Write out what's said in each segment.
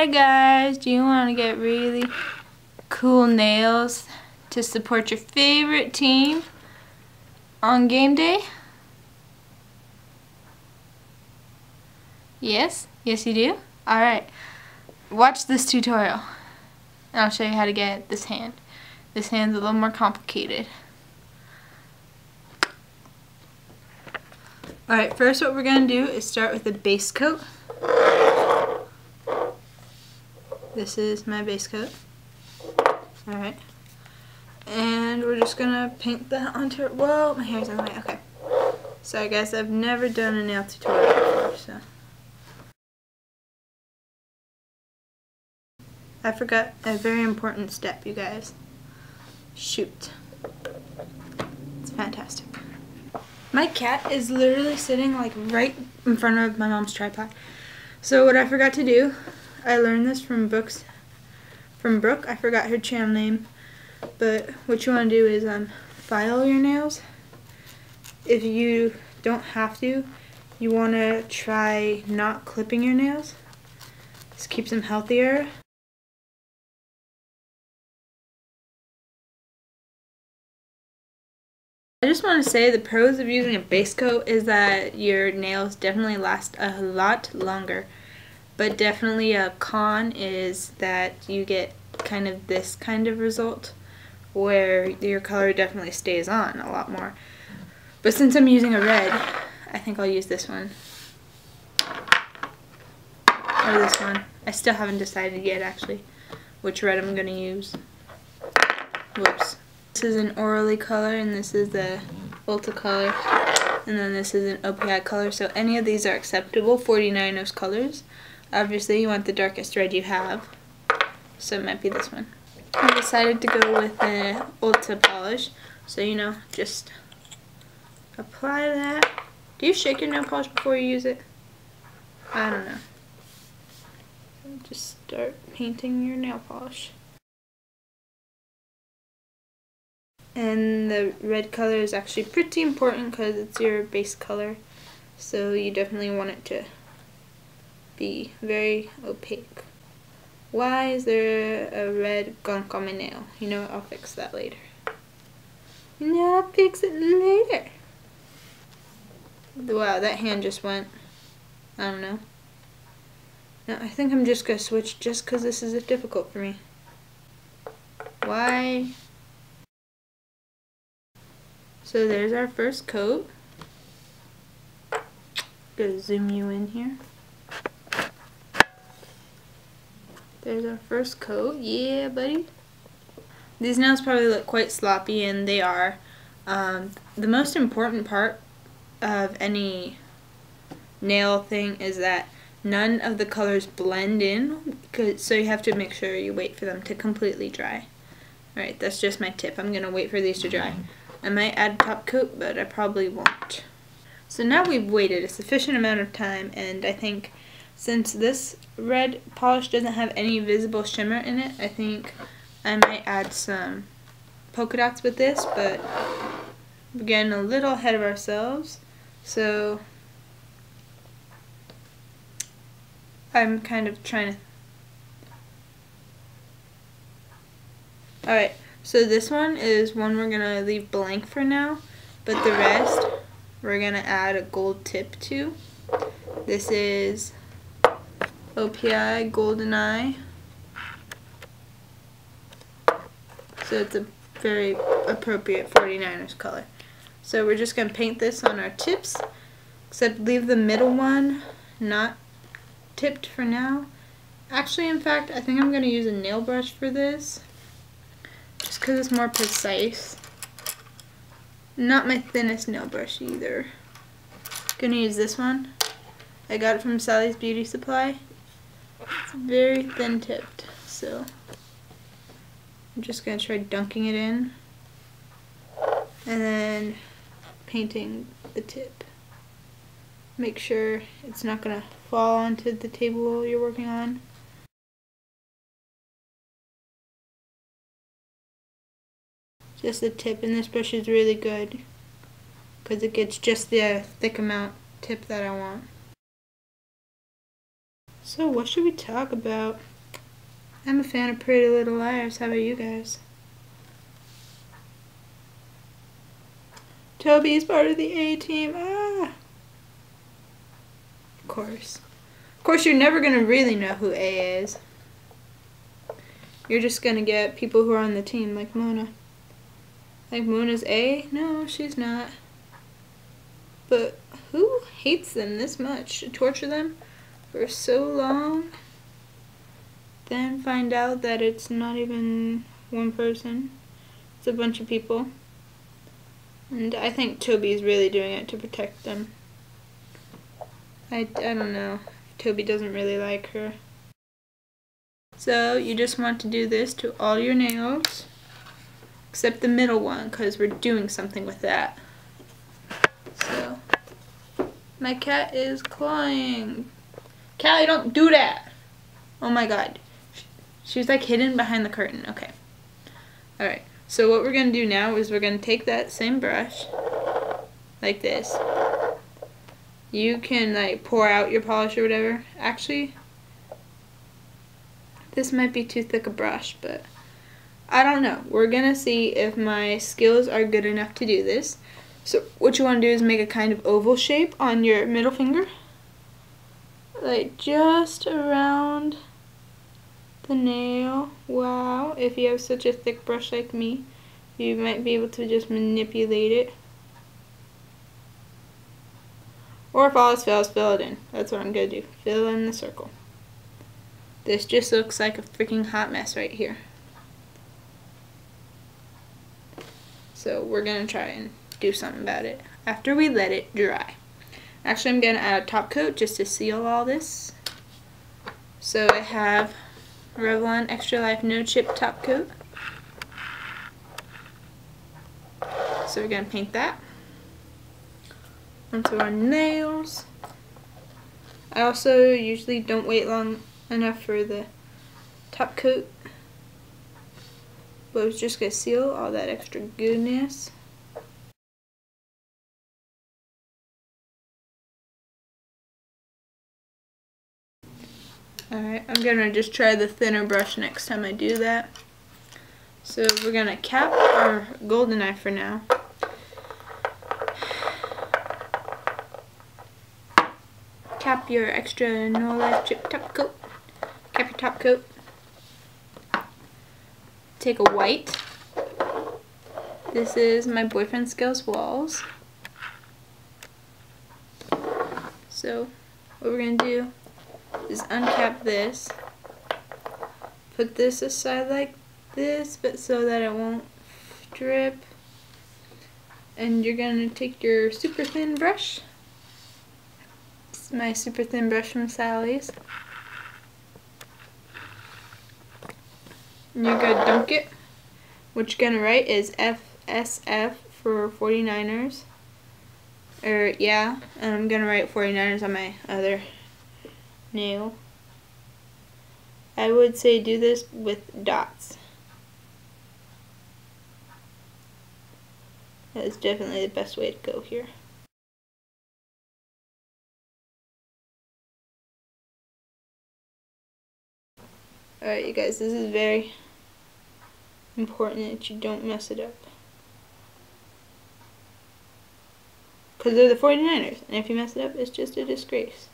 Hey guys, do you want to get really cool nails to support your favorite team on game day? Yes? Yes you do? Alright. Watch this tutorial and I'll show you how to get this hand. This hand's a little more complicated. Alright, first what we're going to do is start with the base coat. This is my base coat. Alright. And we're just gonna paint that onto it. Whoa, my hair's in the way. Okay. Sorry guys, I've never done a nail tutorial before, so. I forgot a very important step, you guys. Shoot. It's fantastic. My cat is literally sitting like right in front of my mom's tripod. So what I forgot to do, I learned this from Brooke. I forgot her channel name. But what you want to do is file your nails. If you don't have to, you want to try not clipping your nails. This keeps them healthier. I just want to say the pros of using a base coat is that your nails definitely last a lot longer. But definitely a con is that you get kind of this kind of result where your color definitely stays on a lot more. But since I'm using a red, I think I'll use this one. Or this one. I still haven't decided yet actually which red I'm going to use. Whoops. This is an Orally color and this is the ULTA color. And then this is an OPI color. So any of these are acceptable, 49ers colors. Obviously you want the darkest red you have. So it might be this one. I decided to go with the ULTA polish. So you know, just apply that. Do you shake your nail polish before you use it? I don't know. Just start painting your nail polish. And the red color is actually pretty important because it's your base color. So you definitely want it to be very opaque. Why is there a red gunk on my nail? You know what, I'll fix that later. I'll fix it later. Wow, that hand just went, I don't know. No, I think I'm just going to switch just because this is difficult for me. Why? So there's our first coat. Gonna zoom you in here. There's our first coat. Yeah, buddy. These nails probably look quite sloppy, and they are. The most important part of any nail thing is that none of the colors blend in, so you have to make sure you wait for them to completely dry. Alright, that's just my tip. I'm going to wait for these to dry. I might add a top coat, but I probably won't. So now we've waited a sufficient amount of time, and I think since this red polish doesn't have any visible shimmer in it, I think I might add some polka dots with this, but we're getting a little ahead of ourselves. So I'm kind of trying to... Alright, so this one is one we're going to leave blank for now, but the rest we're going to add a gold tip to. This is OPI Goldeneye. So it's a very appropriate 49ers color. So we're just going to paint this on our tips, except leave the middle one not tipped for now. Actually, in fact, I think I'm going to use a nail brush for this, just because it's more precise. Not my thinnest nail brush either. Gonna use this one. I got it from Sally's Beauty Supply. It's very thin tipped, so I'm just gonna try dunking it in and then painting the tip. Make sure it's not gonna fall onto the table you're working on. Just the tip, and this brush is really good because it gets just the thick amount tip that I want. So what should we talk about? I'm a fan of Pretty Little Liars. How about you guys? Toby's part of the A-team. Ah! Of course. Of course, you're never going to really know who A is. You're just going to get people who are on the team, like Mona. Like Mona's A? No, she's not. But who hates them this much? To torture them for so long? Then find out that it's not even one person. It's a bunch of people. And I think Toby's really doing it to protect them. I don't know. Toby doesn't really like her. So you just want to do this to all your nails. Except the middle one, because we're doing something with that. So, my cat is clawing. Callie, don't do that! Oh my god. She was like hidden behind the curtain. Okay. Alright. So what we're going to do now is we're going to take that same brush. Like this. You can like pour out your polish or whatever. Actually, this might be too thick a brush, but I don't know. We're going to see if my skills are good enough to do this. So what you want to do is make a kind of oval shape on your middle finger. Like just around the nail. Wow. If you have such a thick brush like me, you might be able to just manipulate it. Or if all else fails, fill it in. That's what I'm going to do. Fill in the circle. This just looks like a freaking hot mess right here. So we're going to try and do something about it after we let it dry. Actually, I'm going to add a top coat just to seal all this. So I have Revlon Extra Life No Chip Top Coat. So we're going to paint that onto our nails. I also usually don't wait long enough for the top coat, but I was just going to seal all that extra goodness. Alright, I'm going to just try the thinner brush next time I do that. So we're going to cap our Goldeneye for now. Cap your extra No Life Chip top coat. Cap your top coat. Take a white. This is my Boyfriend Skills Walls. So what we're going to do is uncap this. Put this aside like this, but so that it won't drip. And you're going to take your super thin brush. My super thin brush from Sally's. And you're going to dunk it. What you're going to write is FSF for 49ers. Yeah, and I'm going to write 49ers on my other nail. I would say do this with dots. That is definitely the best way to go here. Alright, you guys, this is very important that you don't mess it up. Because they're the 49ers, and if you mess it up, it's just a disgrace.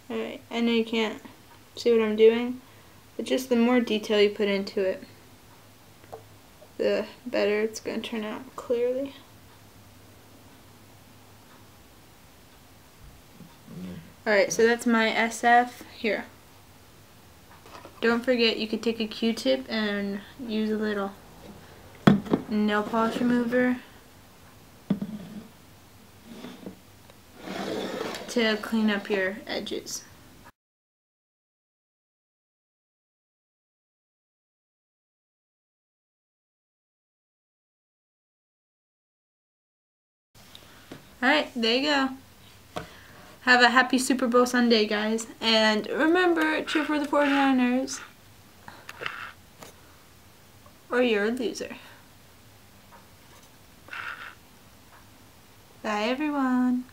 Alright, I know you can't see what I'm doing, but just the more detail you put into it, the better it's going to turn out clearly. Alright, so that's my SF here. Don't forget, you could take a Q-tip and use a little nail polish remover to clean up your edges. Alright, there you go. Have a happy Super Bowl Sunday, guys. And remember, cheer for the 49ers. Or you're a loser. Bye, everyone.